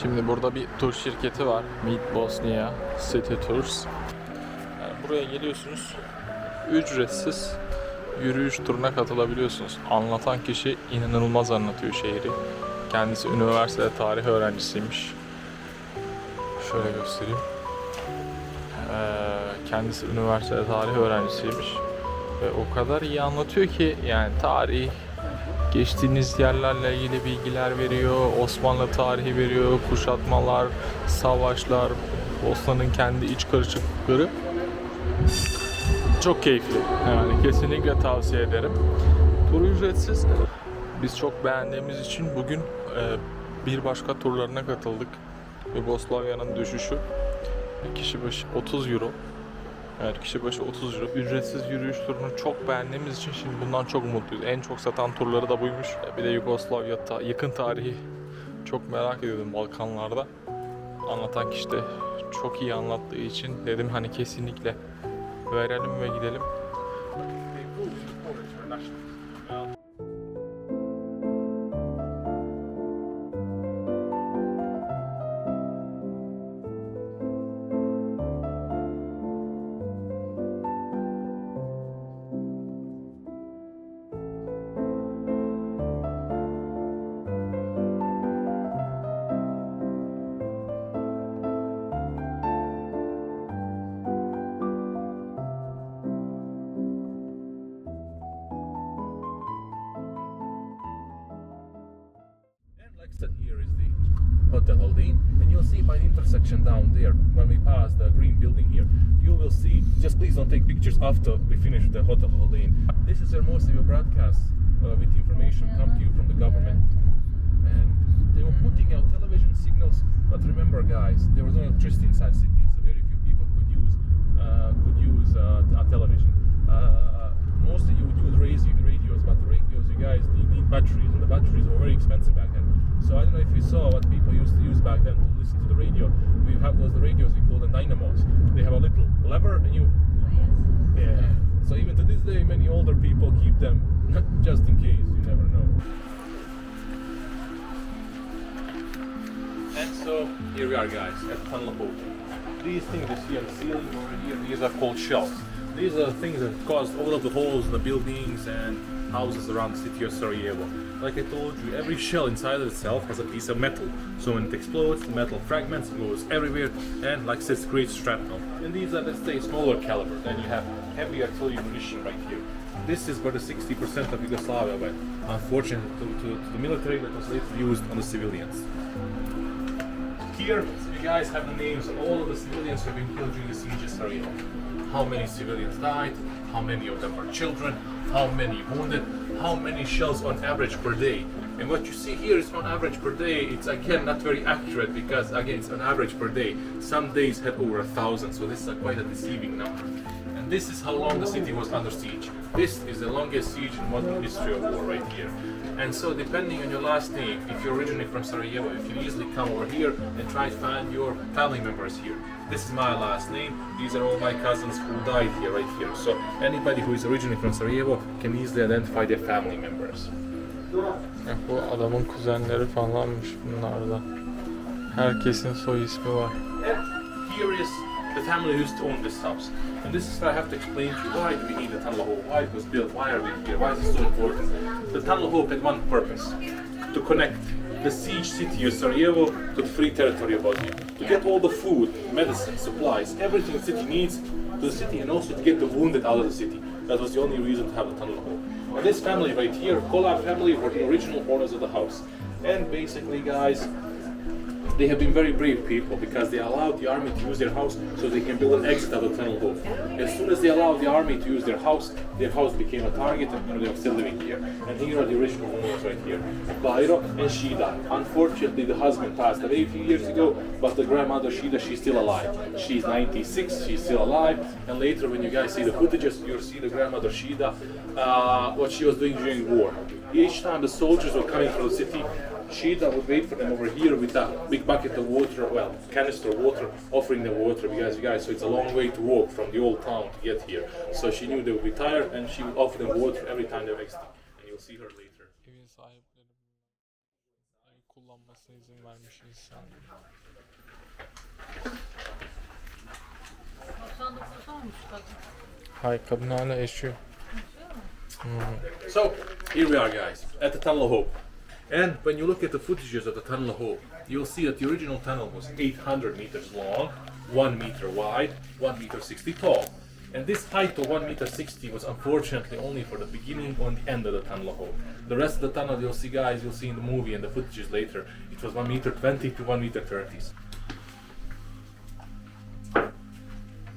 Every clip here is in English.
Şimdi burada bir tur şirketi var. Meet Bosnia City Tours. Yani buraya geliyorsunuz. Ücretsiz yürüyüş turuna katılabiliyorsunuz. Anlatan kişi inanılmaz anlatıyor şehri. Kendisi üniversitede tarih öğrencisiymiş. Şöyle göstereyim. Kendisi üniversitede tarih öğrencisiymiş. Ve o kadar iyi anlatıyor ki yani tarih, geçtiğiniz yerlerle ilgili bilgiler veriyor, Osmanlı tarihi veriyor, kuşatmalar, savaşlar, Bosna'nın kendi iç karışıklıkları. Çok keyifli. Yani kesinlikle tavsiye ederim. Tur ücretsiz. Biz çok beğendiğimiz için bugün bir başka turlarına katıldık. Yugoslavya'nın düşüşü. Kişi başı 30 euro. Evet, kişi başı 30 euro. Ücretsiz yürüyüş turunu çok beğendiğimiz için şimdi bundan çok mutluyuz. En çok satan turları da buymuş. Bir de Yugoslavya yakın tarihi çok merak ediyordum Balkanlarda. Anlatan kişi de çok iyi anlattığı için dedim hani kesinlikle verelim ve gidelim. Here is the Hotel Holding, and you'll see by the intersection down there when we pass the green building here, you will see, just please don't take pictures after we finish the Hotel Holding. This is where most of your broadcasts with information come to you from the government, and they were putting out television signals, but remember guys, there was no electricity inside the city, so very few people could use a television. Most of you would use radios, but the radios you guys need batteries, and the batteries were very expensive back then. So I don't know if you saw what people used to use back then to listen to the radio. We have those radios we call the dynamos. They have a little lever and you... Yeah. So even to this day many older people keep them just in case, you never know. And so here we are guys at Tunnel Hope. These things you see on the ceiling over here, these are called shells. These are things that caused all of the holes in the buildings and houses around the city of Sarajevo. Like I told you, every shell inside of itself has a piece of metal. So when it explodes, the metal fragments, goes everywhere, and like I said, creates shrapnel. And these are, let's say, smaller caliber. Then you have heavy artillery munition right here. This is where the 60% of Yugoslavia went. Unfortunately, to the military, that was later used on the civilians. Here, you guys have the names of all of the civilians who have been killed during the siege of Sarajevo. How many civilians died, how many of them were children, how many wounded, how many shells on average per day. And what you see here is on average per day. It's again not very accurate because again it's on average per day. Some days had over 1,000, so this is quite a deceiving number. And this is how long the city was under siege. This is the longest siege in modern history of war right here. And so depending on your last name, if you're originally from Sarajevo, you can easily come over here and try to find your family members here. This is my last name. These are all my cousins who died here, right here. So anybody who is originally from Sarajevo can easily identify their family members. Bu adamın kuzenleri falanmış bunlarda. Herkesin soy ismi var. And here is the family who used to own this house. And this is where I have to explain to you why do we need the tunnel hole, why it was built, why are we here, why is it so important. The tunnel hole had one purpose, to connect the siege city of Sarajevo to the free territory of Bosnia. To get all the food, medicine, supplies, everything the city needs to the city, and also to get the wounded out of the city. That was the only reason to have the tunnel hole. And this family right here, Kolar family, were the original owners of the house. And basically guys, they have been very brave people because they allowed the army to use their house so they can build an exit out of the tunnel hole. As soon as they allowed the army to use their house became a target and they are still living here. And here are the original owners right here, Bahiro and Shida. Unfortunately, the husband passed away a few years ago, but the grandmother Shida, she's still alive. She's 96, she's still alive. And later when you guys see the footages, you'll see the grandmother Shida, what she was doing during war. Each time the soldiers were coming from the city, Shida would wait for them over here with a big bucket of water, well, canister of water, offering them water because you guys, so it's a long way to walk from the old town to get here. So she knew they would be tired and she would offer them water every time they were exiting. And you'll see her later. Evin sahipleri kullanmasına izin vermiş insan. Hayır, kadın hala yaşıyor. So, here we are guys, at the Tunnel of Hope. And when you look at the footages of the Tunnel of Hope, you'll see that the original tunnel was 800 meters long, 1 meter wide, 1 meter 60 tall. And this height of 1 meter 60 was unfortunately only for the beginning or the end of the Tunnel of Hope. The rest of the tunnel you'll see guys, you'll see in the movie and the footages later, it was 1 meter 20 to 1 meter 30s.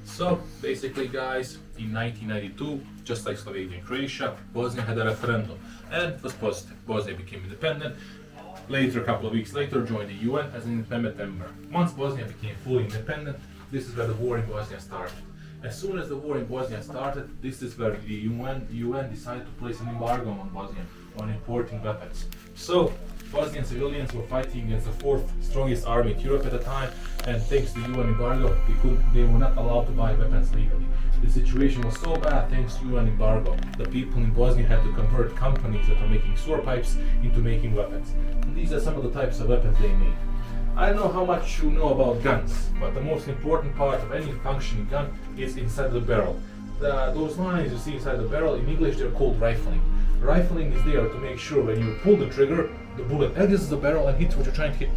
So basically guys, in 1992, just like Slovenia and Croatia, Bosnia had a referendum and it was positive. Bosnia became independent. Later, a couple of weeks later, joined the UN as an independent member. Once Bosnia became fully independent, this is where the war in Bosnia started. As soon as the war in Bosnia started, this is where the UN decided to place an embargo on Bosnia on importing weapons. So Bosnian civilians were fighting against the fourth strongest army in Europe at the time, and thanks to the UN embargo, they were not allowed to buy weapons legally. The situation was so bad thanks to UN embargo. The people in Bosnia had to convert companies that are making sewer pipes into making weapons. And these are some of the types of weapons they made. I don't know how much you know about guns, but the most important part of any functioning gun is inside the barrel. Those lines you see inside the barrel, in English they're called rifling. Rifling is there to make sure when you pull the trigger, the bullet exits the barrel and hits what you're trying to hit.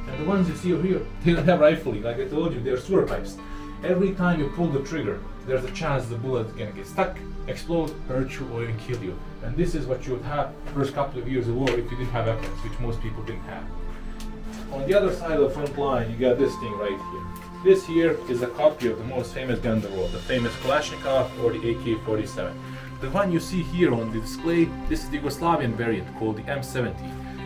And the ones you see over here, they don't have rifling. Like I told you, they're sewer pipes. Every time you pull the trigger, there's a chance the bullet is gonna get stuck, explode, hurt you, or even kill you. And this is what you would have first couple of years of war if you didn't have weapons, which most people didn't have. On the other side of the front line, you got this thing right here. This here is a copy of the most famous gun in the world, the famous Kalashnikov or the AK-47. The one you see here on the display, this is the Yugoslavian variant called the M70.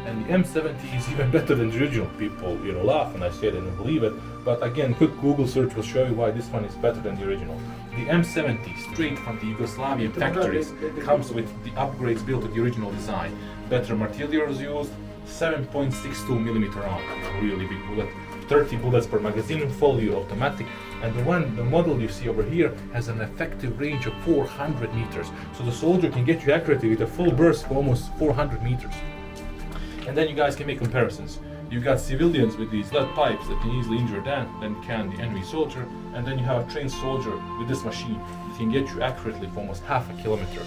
And the M70 is even better than the original. People, laugh when I say they don't believe it. But again, quick Google search will show you why this one is better than the original. The M70, straight from the Yugoslavian factories, comes with the upgrades built to the original design. Better materials used, 7.62 millimeter round, really big bullet, 30 bullets per magazine, fully automatic, and the model you see over here has an effective range of 400 meters. So the soldier can get you accurately with a full burst of almost 400 meters. And then you guys can make comparisons. You got civilians with these lead pipes that can easily injure them than can the enemy soldier, and then you have a trained soldier with this machine that can get you accurately for almost half a kilometer.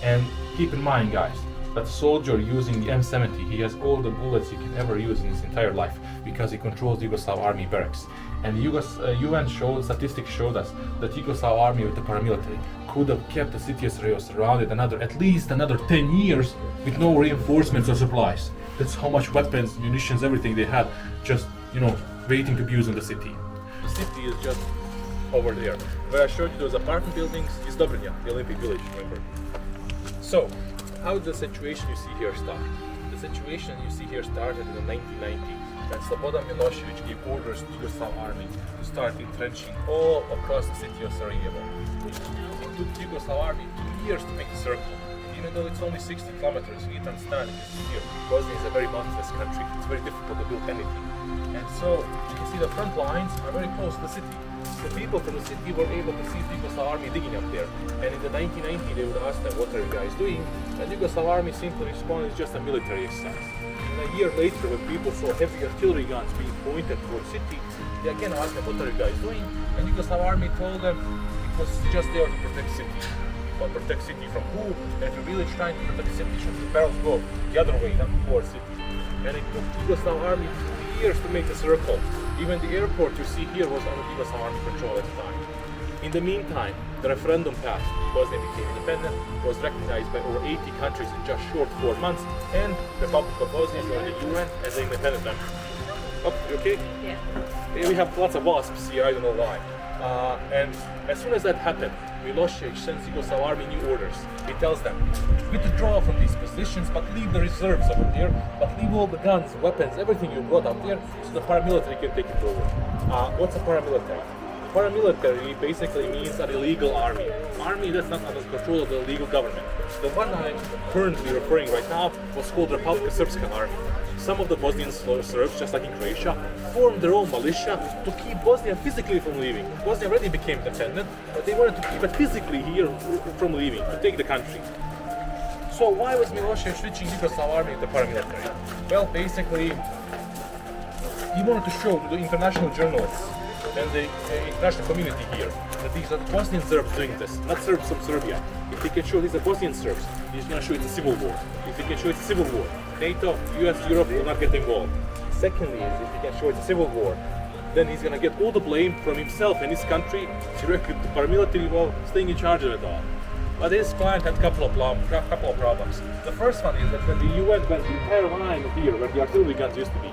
And keep in mind, guys, that soldier using the M70, he has all the bullets he can ever use in his entire life because he controls the Yugoslav army barracks. And the UN statistics showed us that Yugoslav army with the paramilitary could have kept the city of Sarajevo surrounded at least another 10 years with no reinforcements or supplies. That's how much weapons, munitions, everything they had just, waiting to be used in the city. The city is just over there. Where I showed you those apartment buildings is Dobrnja, the Olympic Village, remember? So, how did the situation you see here start? The situation you see here started in 1990 when Slobodan Milosevic gave orders to the Yugoslav army to start entrenching all across the city of Sarajevo. It took the Yugoslav army 2 years to make the circle. Even though it's only 60 kilometers, you need to understand here, Bosnia is a very mountainous country. It's very difficult to build anything. And so, you can see the front lines are very close to the city. The people from the city were able to see the Yugoslav army digging up there. And in the 1990, they would ask them, what are you guys doing? And the Yugoslav army simply responded, it's just a military exercise. And a year later, when people saw heavy artillery guns being pointed towards the city, they again asked them, what are you guys doing? And the Yugoslav army told them it was just there to protect the city. But protect the city from who? And if you're really trying to protect the city, should the barrels go the other way, not towards the city. And it took the Yugoslav army 2 years to make the circle. Even the airport you see here was under Yugoslav army control at the time. In the meantime, the referendum passed. Bosnia became independent, was recognized by over 80 countries in just short 4 months, and the Republic of Bosnia joined the UN as an independent member. Oh, you okay? Yeah. We have lots of wasps here, I don't know why. And as soon as that happened, Milosevic sends Yugoslav army new orders. He tells them, withdraw from these positions, but leave the reserves over there, but leave all the guns, weapons, everything you brought up there, so the paramilitary can take it over. What's a paramilitary? Paramilitary basically means an illegal army. Army that's not under control of the legal government. The one I'm currently referring right now was called Republika Srpska Army. Some of the Bosnian Serbs, just like in Croatia, formed their own militia to keep Bosnia physically from leaving. Bosnia already became independent, but they wanted to keep it physically here from leaving, to take the country. So why was Milosevic switching Yugoslav army to the paramilitary? Well, basically, he wanted to show to the international journalists and the international community here that these are Bosnian Serbs doing this, not Serbs from Serbia. If he can show these are Bosnian Serbs, he's going to show it's a civil war. If he can show it's a civil war, NATO, US, Europe will not get involved. Secondly, if he can show it's a civil war, then he's going to get all the blame from himself and his country directly to paramilitary while staying in charge of it all. But his client had a couple of problems. The first one is that when the UN went the entire line here, where the artillery guns used to be,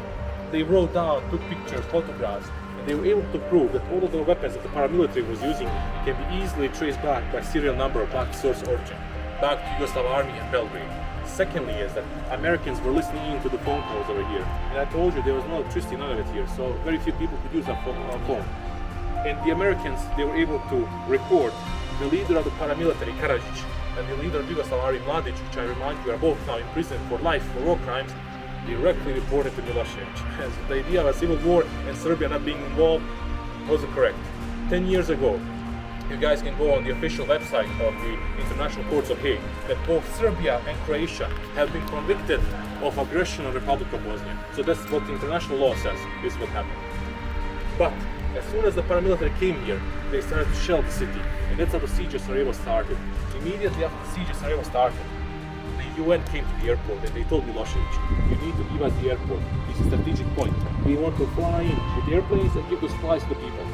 they wrote down, took pictures, photographs, and they were able to prove that all of the weapons that the paramilitary was using can be easily traced back by serial number back to source origin, back to Yugoslav army in Belgrade. Secondly is that Americans were listening in to the phone calls over here. And I told you there was no electricity, none of it here, so very few people could use a phone. And the Americans, they were able to record the leader of the paramilitary, Karadzic, and the leader of Yugoslav army, Mladic, which I remind you are both now in prison for life for war crimes, directly reported to Milosevic. So the idea of a civil war and Serbia not being involved wasn't correct. 10 years ago, you guys can go on the official website of the International Courts of Hague that both Serbia and Croatia have been convicted of aggression on the Republic of Bosnia. So that's what the international law says is what happened. But as soon as the paramilitary came here, they started to shell the city. And that's how the siege of Sarajevo started. Immediately after the siege of Sarajevo started, the UN came to the airport and they told Milosevic, you need to give us the airport. It's a strategic point. We want to fly in with airplanes and give the supplies to the people.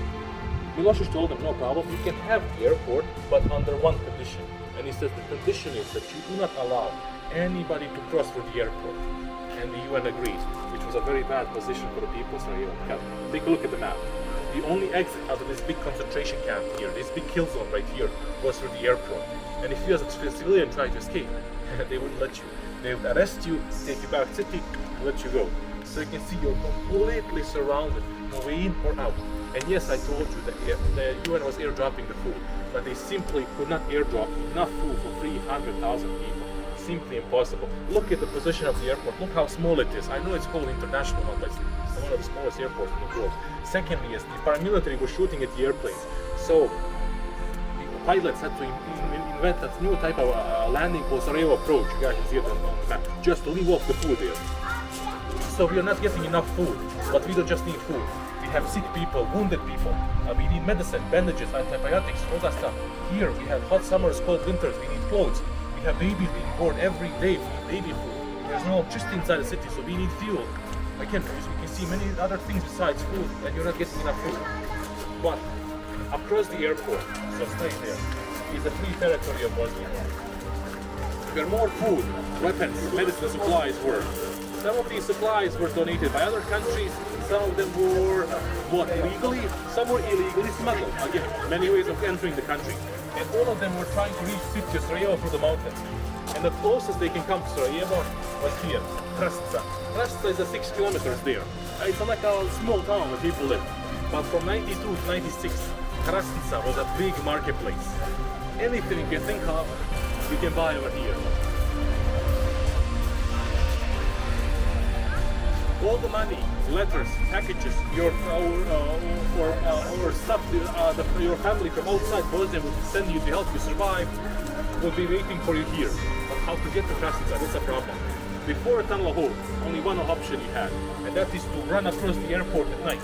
Milosevic told them, no problem, you can have the airport, but under one condition. And he says the condition is that you do not allow anybody to cross through the airport. And the UN agrees, which was a very bad position for the people of Sarajevo. Take a look at the map. The only exit out of this big concentration camp here, this big kill zone right here, was through the airport. And if you as a civilian try to escape, they wouldn't let you. They would arrest you, take you back to the city, and let you go. So you can see you're completely surrounded, no way in or out. And yes, I told you that the UN was airdropping the food, but they simply could not airdrop enough food for 300,000 people. Simply impossible. Look at the position of the airport. Look how small it is. I know it's called international one, but it's one of the smallest airports in the world. Secondly, yes, the paramilitary was shooting at the airplanes. So the pilots had to invent a new type of landing called Sarajevo approach. You guys can see it on the map. Just to leave off the food there. So we are not getting enough food, but we don't just need food. We have sick people, wounded people. We need medicine, bandages, antibiotics, all that stuff. Here we have hot summers, cold winters. We need clothes. We have babies being born every day. We need baby food. There's no electricity inside the city, so we need fuel. Again, we can see many other things besides food, and you're not getting enough food. But across the airport, so stay there, is the free territory of Bosnia, where more food, weapons, medicine supplies were. Some of these supplies were donated by other countries, some of them were bought illegally, some were illegally smuggled. Again, many ways of entering the country. And all of them were trying to reach the city of Sarajevo through the mountains. And the closest they can come to Sarajevo was here, Krasnica. Krasnica is 6 kilometers there. It's like a small town where people live. But from 92 to 96, Krasnica was a big marketplace. Anything you can think of, you can buy over here. All the money, letters, packages, your stuff, your family from outside Bosnia will send you to help you survive, will be waiting for you here. But how to get to Krasnica, that's a problem. Before Tunnel Hole, only one option you had, and that is to run across the airport at night.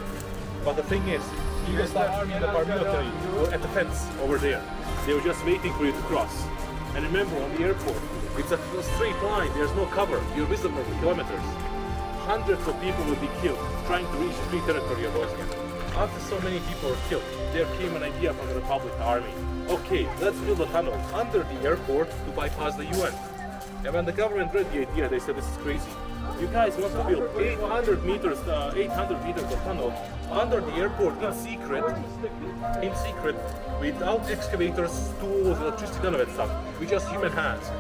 But the thing is, the Yugoslav army and the paramilitary were at the fence over there. They were just waiting for you to cross. And remember, on the airport, it's a straight line, there's no cover, you're visible for kilometers. Hundreds of people will be killed trying to reach the free territory of Bosnia. After so many people were killed, there came an idea from the Republic Army. Okay, let's build a tunnel under the airport to bypass the UN. And when the government read the idea, they said, this is crazy. You guys want to build 800 meters of tunnel under the airport in secret, without excavators, tools, electricity, none of that stuff. With just human hands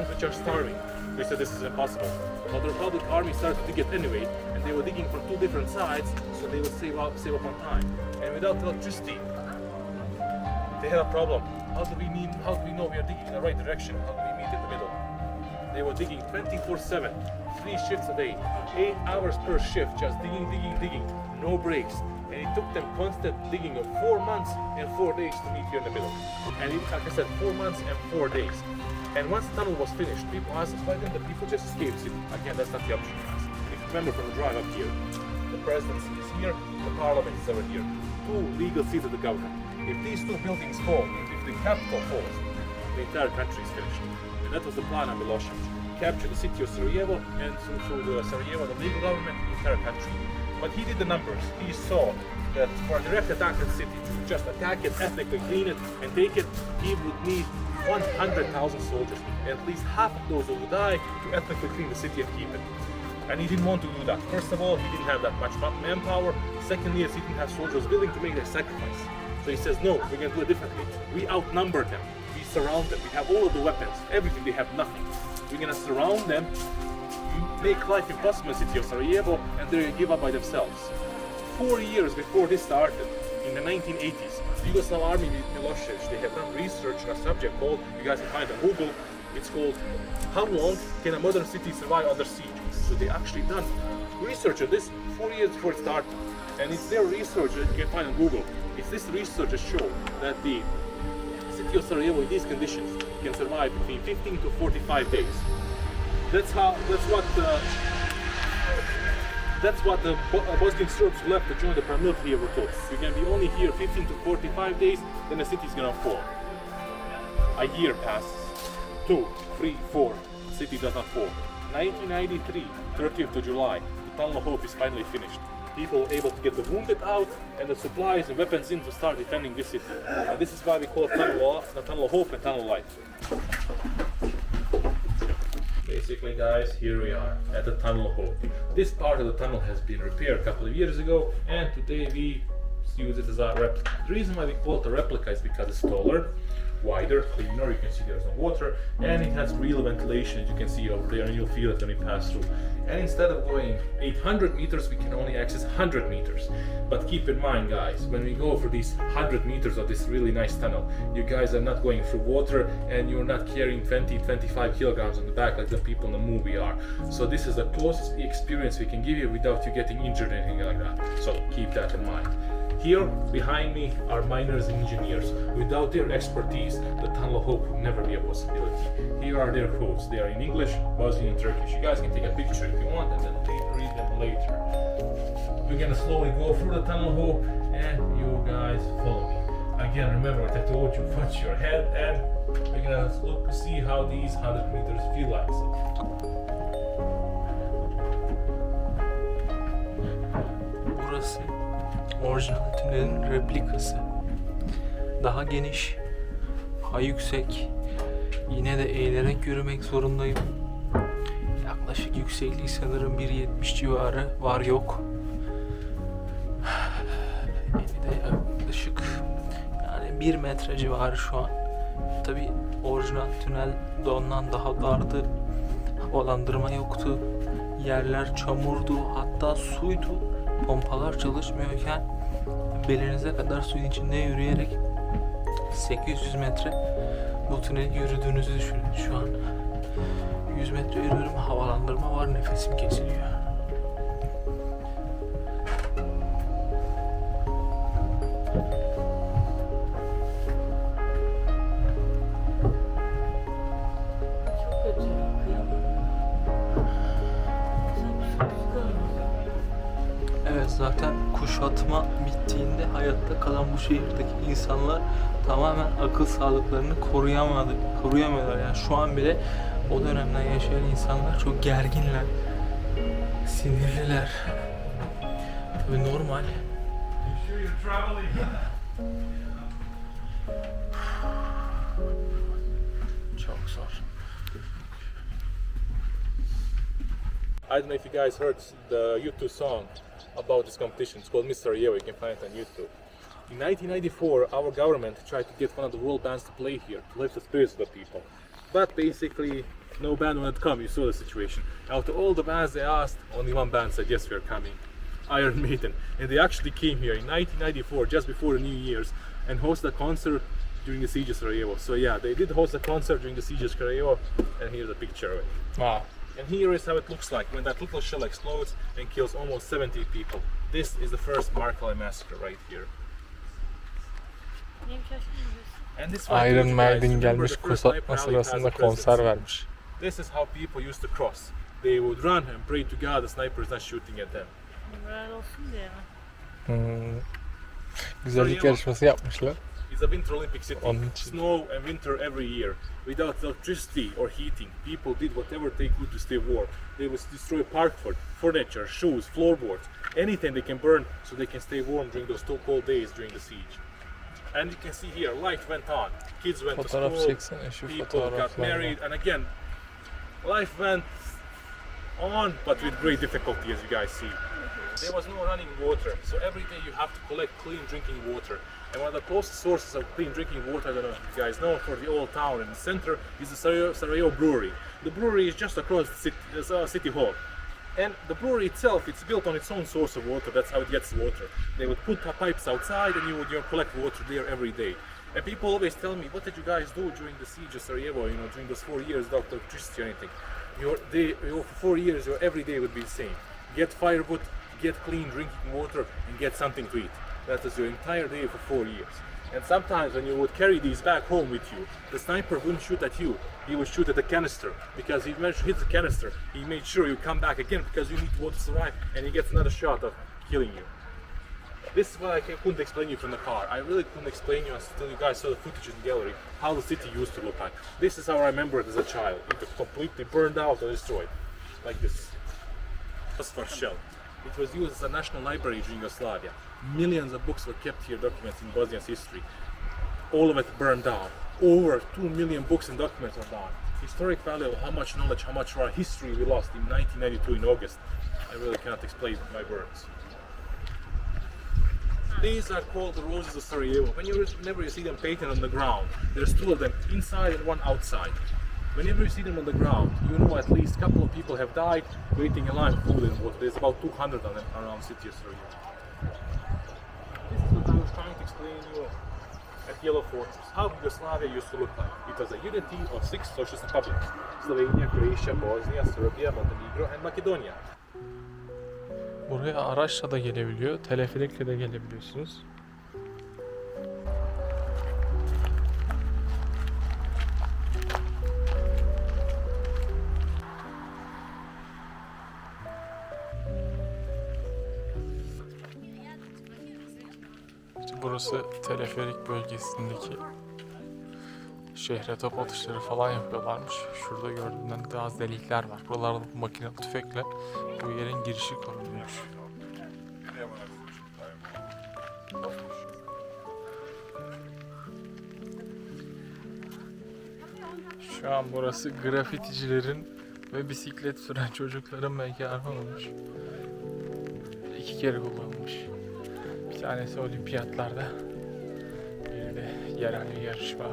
which are starving. They said this is impossible. But the Republic Army started to dig it anyway, and they were digging from two different sides, so they would save up on time. And without electricity, they had a problem. How do we know we are digging in the right direction? How do we meet in the middle? They were digging 24/7, 3 shifts a day, 8 hours per shift, just digging, no breaks. And it took them constant digging of 4 months and 4 days to meet here in the middle. And it, like I said, 4 months and 4 days. And once the tunnel was finished, people asked us, why didn't the people just escape city? Again, that's not the option for us. If you remember from the drive up here, the presidency is here, the parliament is over here. 2 legal seats of the government. If these 2 buildings fall, if the capital falls, the entire country is finished. And that was the plan of Milosevic. Capture the city of Sarajevo, and through the Sarajevo, the legal government, the entire country. But he did the numbers. He saw that for a direct attack on the city, to just attack it, ethnically clean it, and take it, he would need 100,000 soldiers. And at least half of those would die to ethnically clean the city and keep it. And he didn't want to do that. First of all, he didn't have that much manpower. Secondly, he didn't have soldiers willing to make their sacrifice. So he says, no, we're going to do it differently. We outnumber them. We surround them. We have all of the weapons. Everything. They have nothing. We're going to surround them, make life impossible in the city of Sarajevo, and they give up by themselves. 4 years before this started, in the 1980s, the Yugoslav army with Milosevic, they have done research on a subject called, you guys can find it on Google, it's called How Long Can a Modern City Survive Under Siege? So they actually done research on this 4 years before it started. And it's their research that you can find on Google. It's this research that shows that the city of Sarajevo in these conditions can survive between 15 to 45 days. That's what the Bosnian Serbs who left to join the paramilitary were told. You can be only here 15 to 45 days, then the city is gonna fall. A year passes. 2, 3, 4. The city does not fall. 1993, 30th of July, the Tunnel of Hope is finally finished. People were able to get the wounded out and the supplies and weapons in to start defending this city. And this is why we call it the Tunnel of Hope and Tunnel of Light. Basically, guys, here we are at the Tunnel of Hope. This part of the tunnel has been repaired a couple of years ago, and today we use it as a replica. The reason why we call it a replica is because it's taller, wider, cleaner. You can see there's no water, and it has real ventilation, as you can see over there, and you'll feel it when we pass through. And instead of going 800 meters, we can only access 100 meters. But keep in mind, guys, when we go for these 100 meters of this really nice tunnel, you guys are not going through water, and you're not carrying 20-25 kilograms on the back like the people in the movie are. So this is the closest experience we can give you without you getting injured or anything like that. So keep that in mind. Here behind me are miners and engineers. Without their expertise, the Tunnel of Hope would never be a possibility. Here are their quotes. They are in English, Bosnian, and Turkish. You guys can take a picture if you want and then read them later. We're gonna slowly go through the Tunnel of Hope and you guys follow me. Again, remember what I told you, watch your head, and we're gonna look to see how these 100 meters feel like. Burası orijinal tünelin replikası. Daha geniş, daha yüksek. Yine de eğilerek yürümek zorundayım. Yaklaşık yüksekliği sanırım 1.70 civarı var yok. Eni de yaklaşık yani 1 metre civarı şu an. Tabi orijinal tünel de ondan daha dardı. Havalandırma yoktu. Yerler çamurdu, hatta suydu. Pompalar çalışmıyorken belinize kadar suyun içinde yürüyerek 800 metre bu tüneli yürüdüğünüzü düşünün. Şu an 100 metre yürüyorum, havalandırma var, nefesim kesiliyor. Evet, zaten kuşatma bittiğinde hayatta kalan bu şehirdeki insanlar tamamen akıl sağlıklarını koruyamıyorlar. Yani şu an bile o dönemden yaşayan insanlar çok gerginler, sinirliler. Tabii normal. Çok zor. I don't know if you guys heard the YouTube song about this competition. It's called Mr. Sarajevo. You can find it on YouTube. In 1994, our government tried to get one of the world bands to play here, to lift the spirits of the people. But basically, no band wanted to come. You saw the situation. Out of all the bands they asked, only one band said, yes, we are coming. Iron Maiden. And they actually came here in 1994, just before the New Year's, and hosted a concert during the siege of Sarajevo. So yeah, they did host a concert during the siege of Sarajevo, and here's a picture of it. Wow. And here is how it looks like when that little shell explodes and kills almost 70 people. This is the first Markale massacre right here. And this one, Iron guys, Maiden remember gelmiş the first kuşatma sniper rally sırasında past the konser presidency? vermiş. This is how people used to cross. They would run and pray to God the sniper is not shooting at them. Moral olsun diye mi? Güzellik yarışması yapmışlar. It's a Winter Olympic city. Onun için. Snow and winter every year. Without electricity or heating, people did whatever they could to stay warm. They would destroy park food, furniture, shoes, floorboards, anything they can burn so they can stay warm during those two cold days during the siege. And you can see here, life went on. Kids went to Fotoğraf school, çeksene şu people got fotoğraflarla. married, and again, life went on, but with great difficulty, as you guys see. There was no running water, so every day you have to collect clean drinking water. And one of the closest sources of clean drinking water, I don't know if you guys know, for the old town in the center is the Sarajevo brewery. The brewery is just across the city hall. And the brewery itself, it's built on its own source of water. That's how it gets water. They would put pipes outside and you would collect water there every day. And people always tell me, what did you guys do during the siege of Sarajevo, during those 4 years without electricity or anything? For 4 years, your every day would be the same. Get firewood, get clean drinking water, and get something to eat. That was your entire day for 4 years. And sometimes when you would carry these back home with you, the sniper wouldn't shoot at you, he would shoot at the canister. Because he managed to hit the canister, he made sure you come back again because you need water to survive, and he gets another shot of killing you. This is what I couldn't explain you from the car. I really couldn't explain you until you guys saw the footage in the gallery, how the city used to look like. This is how I remember it as a child. It was completely burned out and destroyed. Like this. Phosphor shell. It was used as a national library during Yugoslavia. Millions of books were kept here, documents in Bosnia's history. All of it burned down. Over 2 million books and documents are gone. Historic value of how much knowledge, how much of our history we lost in 1992 in August. I really cannot explain my words. These are called the roses of Sarajevo. Whenever you see them painted on the ground, there's 2 of them inside and 1 outside. Whenever you see them on the ground, you know at least a couple of people have died waiting in line for food and water. There's about 200 of them around the city of Sarajevo. This is what I was trying to explain to you at Yellow Fortress, how Yugoslavia used to look like. It was a unity of 6 socialist republics: Slovenia, Croatia, Bosnia, Serbia, Montenegro, and Macedonia. Buraya araçla da gelebiliyor, teleferikle de gelebiliyorsunuz. Burası teleferik bölgesindeki şehre top atışları falan yapıyorlarmış. Şurada gördüğümden daha az delikler var. Buralarda makinalı tüfekle bu yerin girişi korunmuş. Şu an burası grafiticilerin ve bisiklet süren çocukların mekanı olmuş. 2 kere kullanılmış. Bir tanesi olimpiyatlarda, biri de yerel bir yarışma.